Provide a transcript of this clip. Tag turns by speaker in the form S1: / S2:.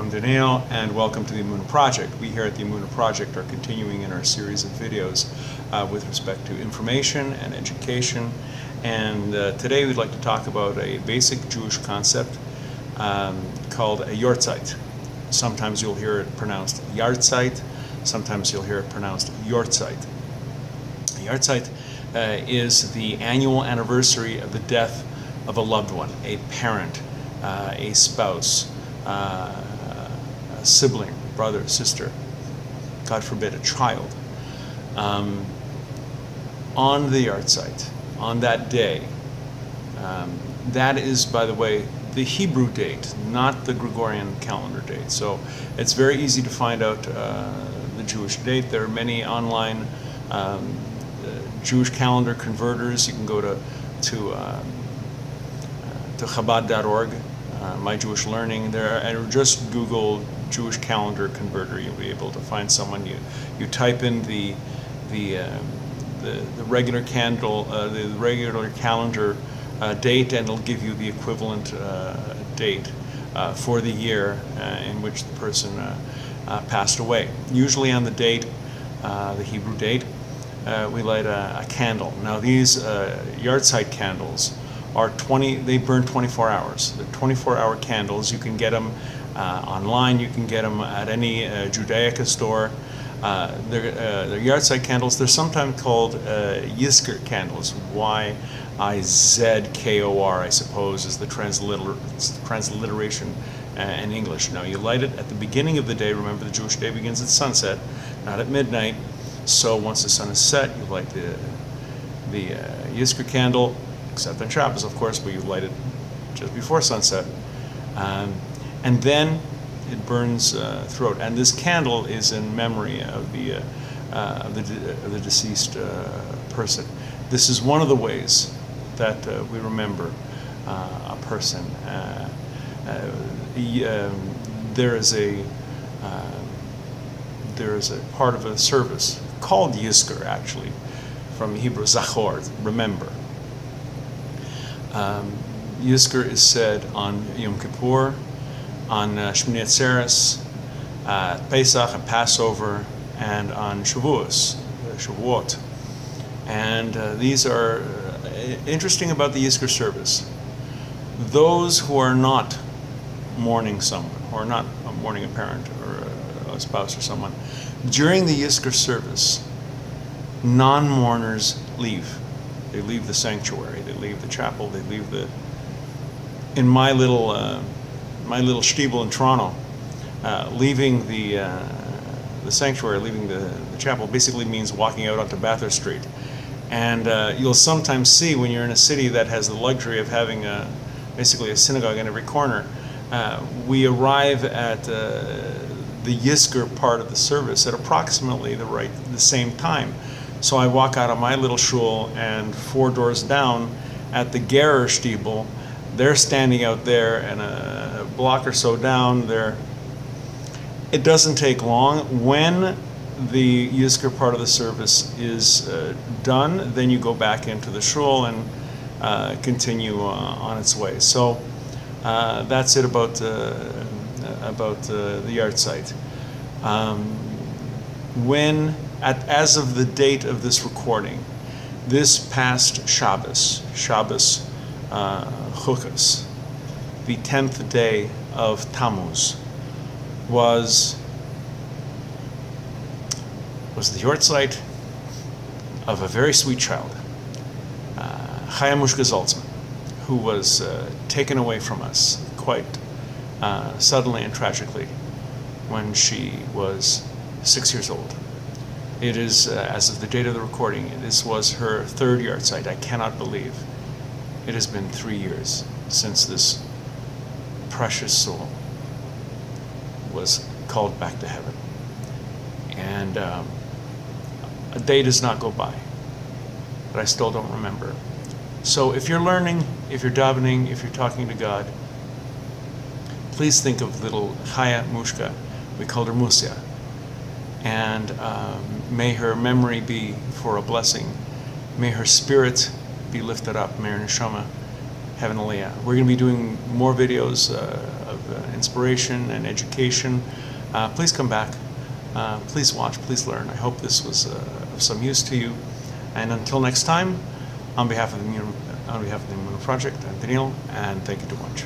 S1: I'm Daniel, and welcome to the Emunah Project. We here at the Emunah Project are continuing in our series of videos with respect to information and education. And today we'd like to talk about a basic Jewish concept called a Yartzeit. Sometimes you'll hear it pronounced Yartzeit, sometimes you'll hear it pronounced Yartzeit. Yartzeit is the annual anniversary of the death of a loved one, a parent, a spouse, a sibling, brother, sister, God forbid, a child. On the Yartzeit, on that day, that is, by the way, the Hebrew date, not the Gregorian calendar date. So it's very easy to find out the Jewish date. There are many online Jewish calendar converters. You can go to Chabad.org, My Jewish Learning there, and just Google Jewish calendar converter. You'll be able to find someone. You type in the regular the regular calendar date, and it'll give you the equivalent date for the year in which the person passed away. Usually on the date, the Hebrew date, we light a candle. Now these Yartzeit candles are they burn 24 hours. They're 24-hour candles. You can get them online. You can get them at any Judaica store. They're Yartzeit candles. They're sometimes called Yizkor candles. Y-I-Z-K-O-R, I suppose, is the transliteration in English. Now you light it at the beginning of the day. Remember, the Jewish day begins at sunset, not at midnight. So once the sun is set, you light the Yizkor candle, except on Shabbos, of course, but you light it just before sunset. And then it burns throughout. And this candle is in memory of the deceased person. This is one of the ways that we remember a person. There is a part of a service called Yizkor, actually, from Hebrew Zachor, remember. Yizkor is said on Yom Kippur, on Shmini Atzeres, Pesach and Passover, and on Shavuot. And these are interesting about the Yizkor service. Those who are not mourning someone, who are not mourning a parent or a spouse or someone, during the Yizkor service, non-mourners leave. They leave the sanctuary. They leave the chapel. They leave in my little shtibel in Toronto, leaving the sanctuary, leaving the chapel, basically means walking out onto Bathurst Street. And you'll sometimes see, when you're in a city that has the luxury of having basically a synagogue in every corner, we arrive at the Yizkor part of the service at approximately the same time. So I walk out of my little shul, and 4 doors down at the Gerim shtibel, they're standing out there, and a block or so down there. It doesn't take long. When the Yizkor part of the service is done, then you go back into the shul and continue on its way. So that's it about the Yartzeit. As of the date of this recording, this past Shabbos Chukas, the 10th day of Tammuz, was the Yartzeit of a very sweet child, Chaya Mushka Zaltzman, who was taken away from us quite suddenly and tragically when she was 6 years old. It is, as of the date of the recording, this was her 3rd Yartzeit. I cannot believe it has been 3 years since this precious soul was called back to heaven. And a day does not go by that I still don't remember. So if you're learning, if you're davening, if you're talking to God, please think of little Chaya Mushka. We called her Musia. And may her memory be for a blessing. May her spirit be lifted up. May her neshama have an aliyah. We're going to be doing more videos of inspiration and education, please come back. Please watch, please learn. I hope this was of some use to you. And until next time, on behalf of the Emunah Project, I'm Daniel, and thank you too much.